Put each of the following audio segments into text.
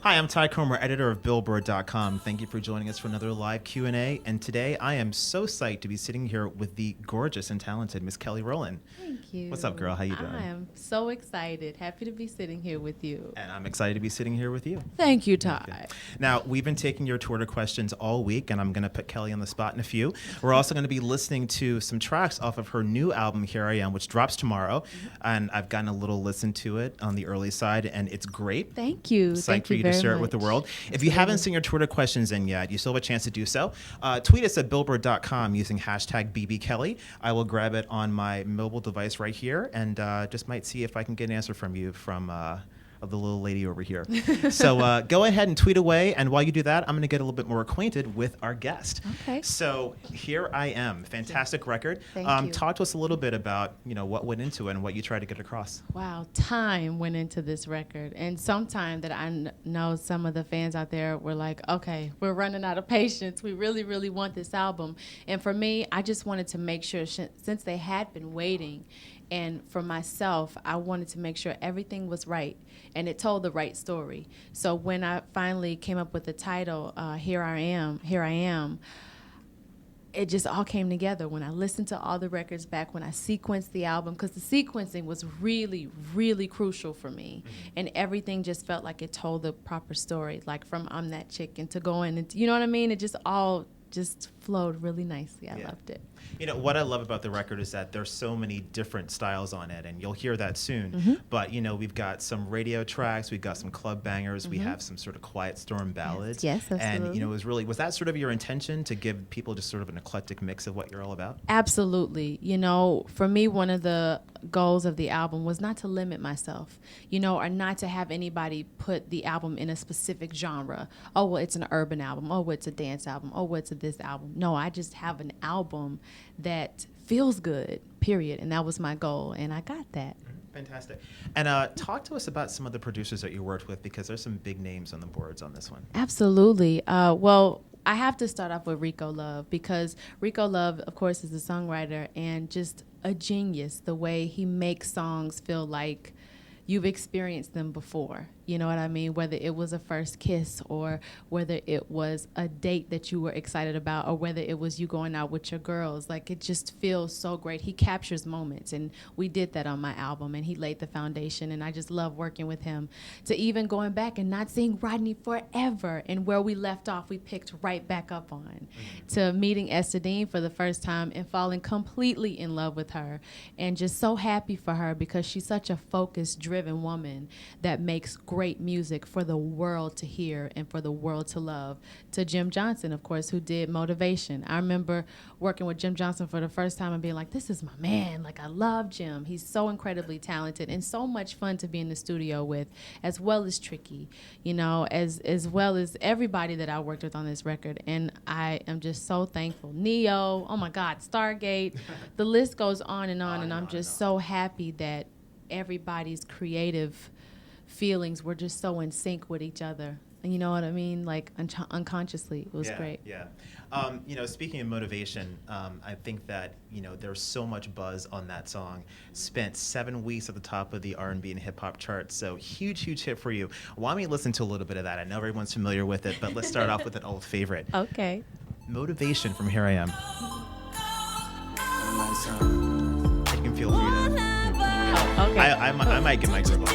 Hi, I'm Ty Comer, editor of Billboard.com. Thank you for joining us for another live Q&A. And today I am so psyched to be sitting here with the gorgeous and talented Miss Kelly Rowland. Thank you. What's up, girl? How you doing? I am so excited. Happy to be sitting here with you. And I'm excited to be sitting here with you. Thank you, Ty. Okay. Now, we've been taking your Twitter questions all week, and I'm going to put Kelly on the spot in a few. We're also going to be listening to some tracks off of her new album, Here I Am, which drops tomorrow. And I've gotten a little listen to it on the early side, and it's great. Thank you. Psyched for you to share it with the world. If you haven't seen your Twitter questions in yet, you still have a chance to do so. Tweet us at Billboard.com using hashtag BBKelly. I will grab it on my mobile device right here and just might see if I can get an answer from you from of the little lady over here. So go ahead and tweet away. And while you do that, I'm going to get a little bit more acquainted with our guest. Okay. So Here I Am, fantastic record. Thank you. Talk to us a little bit about what went into it and what you tried to get across. Wow, time went into this record. And sometime that I know some of the fans out there were like, okay, we're running out of patience. We really, really want this album. And for me, I just wanted to make sure, since they had been waiting, and for myself, I wanted to make sure everything was right and it told the right story. So when I finally came up with the title, Here I Am, it just all came together when I listened to all the records back, when I sequenced the album, because the sequencing was really, really crucial for me. And everything just felt like it told the proper story, like from I'm That Chick and to going, and you know what I mean? It just all just flowed really nicely. I loved it. What I love about the record is that there's so many different styles on it, and you'll hear that soon. But, we've got some radio tracks, we've got some club bangers, we have some sort of quiet storm ballads. Yes, absolutely. And, was that sort of your intention to give people just sort of an eclectic mix of what you're all about? Absolutely. For me, one of the goals of the album was not to limit myself, or not to have anybody put the album in a specific genre. Oh, well, it's an urban album. Oh, well, it's a dance album. Oh, well, it's this album. No, I just have an album that feels good, period. And that was my goal, and I got that. Fantastic. And talk to us about some of the producers that you worked with, because there's some big names on the boards on this one. Absolutely. Well, I have to start off with Rico Love, because Rico Love, of course, is a songwriter and just a genius, the way he makes songs feel like you've experienced them before. You know what I mean? Whether it was a first kiss, or whether it was a date that you were excited about, or whether it was you going out with your girls. Like, it just feels so great. He captures moments, and we did that on my album, and he laid the foundation, and I just love working with him. To even going back and not seeing Rodney forever, and where we left off, we picked right back up on. To meeting Esther Dean for the first time and falling completely in love with her, and just so happy for her, because she's such a focused, driven woman that makes great music for the world to hear and for the world to love. To Jim Johnson, of course, who did Motivation. I remember working with Jim Johnson for the first time and being like, this is my man. Like, I love Jim. He's so incredibly talented and so much fun to be in the studio with, as well as Tricky, as well as everybody that I worked with on this record. And I am just so thankful. Neo, oh my God, Stargate. The list goes on and on, and I'm just so happy that everybody's creative feelings were just so in sync with each other. And you know what I mean? Like, unconsciously, it was great. Yeah. Speaking of Motivation, I think that, there's so much buzz on that song. Spent 7 weeks at the top of the R&B and hip hop charts. So huge, huge hit for you. Why don't we listen to a little bit of that? I know everyone's familiar with it, but let's start off with an old favorite. Okay. Motivation from Here I Am. You can feel free to... Okay. I might get my grip on.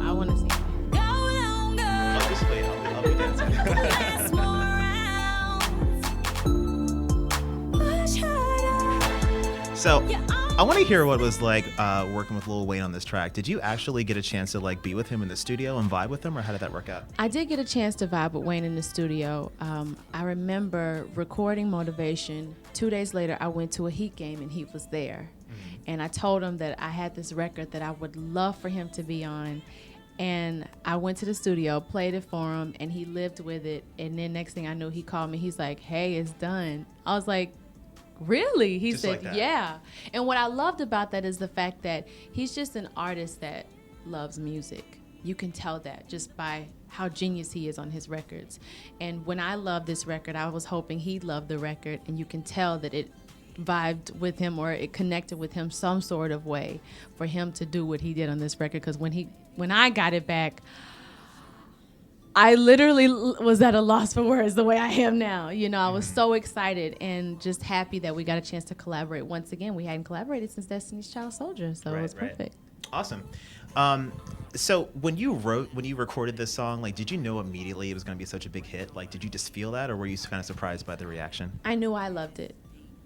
I want to see. I'll just wait. I'll be dancing. So, I want to hear what it was like working with Lil Wayne on this track. Did you actually get a chance to be with him in the studio and vibe with him, or how did that work out? I did get a chance to vibe with Wayne in the studio. I remember recording Motivation. 2 days later, I went to a Heat game, and he was there. And I told him that I had this record that I would love for him to be on. And I went to the studio, played it for him, and he lived with it. And then next thing I knew, he called me. He's like, hey, it's done. I was like, really? He just said, like yeah. And what I loved about that is the fact that he's just an artist that loves music. You can tell that just by how genius he is on his records. And when I loved this record, I was hoping he'd love the record. And you can tell that vibed with him, or it connected with him some sort of way for him to do what he did on this record. Because when I got it back, I literally was at a loss for words the way I am now. You know, I was so excited and just happy that we got a chance to collaborate once again. We hadn't collaborated since Destiny's Child Soldier, so it was perfect. Awesome. So when you recorded this song, like, did you know immediately it was going to be such a big hit? Like, did you just feel that, or were you kind of surprised by the reaction? I knew I loved it.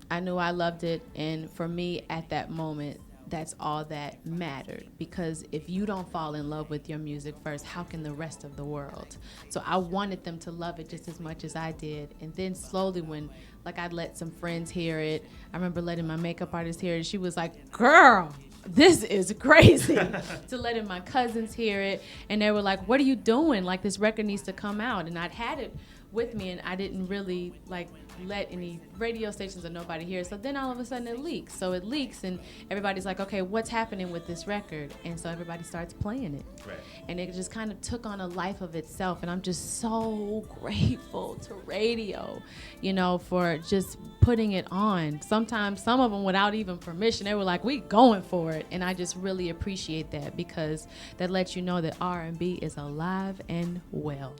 And for me at that moment, that's all that mattered, because if you don't fall in love with your music first, how can the rest of the world? So I wanted them to love it just as much as I did. And then slowly, when like I'd let some friends hear it, I remember letting my makeup artist hear it, she was like, girl, this is crazy. To letting my cousins hear it, and they were like, what are you doing? Like, this record needs to come out. And I'd had it with me, and I didn't really like let any radio stations or nobody hear it. So then all of a sudden it leaks. So it leaks, and everybody's like, okay, what's happening with this record? And so everybody starts playing it. Right. And it just kind of took on a life of itself. And I'm just so grateful to radio, you know, for just putting it on. Sometimes some of them without even permission, they were like, we going for it. And I just really appreciate that, because that lets you know that R&B is alive and well.